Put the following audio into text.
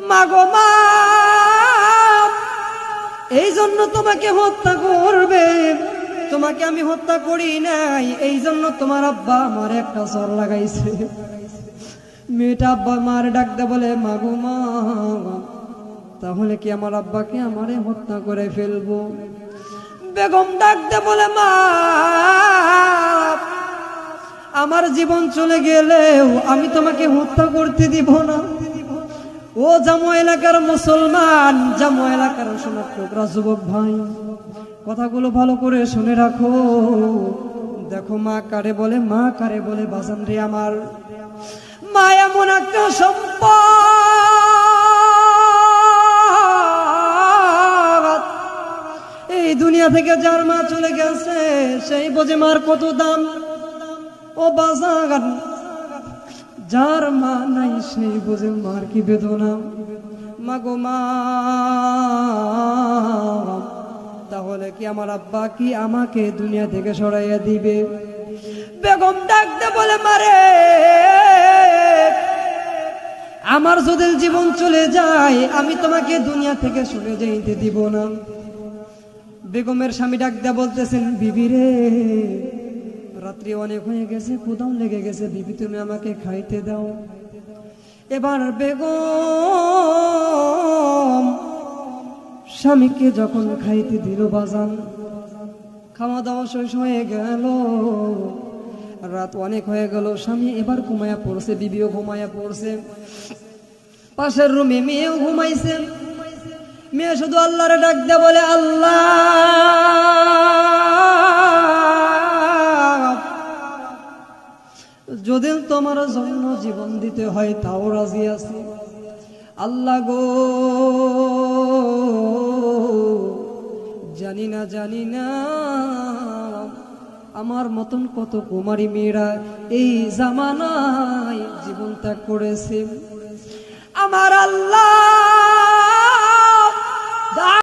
মাগো মা, এই জন্য তোমাকে হত্যা করবে। তোমাকে আমি হত্যা করি নাই, এই জন্য তোমার আব্বা আমার একটা চর লাগাইছে। মেয়েটা আব্বা মার ডাক দে বলে, মাগো মা, তাহলে কি আমার আব্বাকে আমারে হত্যা করে ফেলবো? বেগম ডাক দে বলে, মা, আমার জীবন চলে গেলেও আমি তোমাকে হত্যা করতে দিব না। ও জামু এলাকার মুসলমান, জামু এলাকার সোনার টুকরা যুবক ভাই, কথাগুলো ভালো করে শুনে রাখো। দেখো মা কারে বলে, মা কারে বলে বাজান রে আমার। মা এমন একটা সম্পদ, এই দুনিয়া থেকে যার মা চলে গেছে সেই বোঝে মার কত দাম। ও বাজান, যার মা নাই সেই বোঝে মার কি বেদনা। মাগো মা, তাহলে কি আমার আব্বা কি আমাকে দুনিয়া থেকে সরাইয়া দিবে? বেগম ডাকতে বলে, মারে, আমার যদি জীবন চলে যায় আমি তোমাকে দুনিয়া থেকে সরে যাইতে দিব না। বেগমের স্বামী ডাকতে বলতেছেন, বিবি রে, রাত্রি অনেক হয়ে গেছে, ক্ষুধাও লেগে গেছে, বিবি তুমি আমাকে খাইতে দাও। এবার বেগম স্বামীকে যখন খাইতে দিল বাজান, খাওয়া দাওয়া শেষ হয়ে গেল, রাত অনেক হয়ে গেল, স্বামী এবার ঘুমায়া পড়ছে, বিবিও ঘুমায়া পড়ছে, পাশের রুমে মেয়েও ঘুমাইছে। মেয়ে শুধু আল্লাহরে ডাক দিয়ে বলে, আল্লাহ, যদি তোমার জন্য জীবন দিতে হয় তাও রাজি আছি। আল্লাহ গো, জানি না আমার মতন কত কুমারী মেয়েরা এই জামানায় জীবন ত্যাগ করেছে। আমার আল্লাহ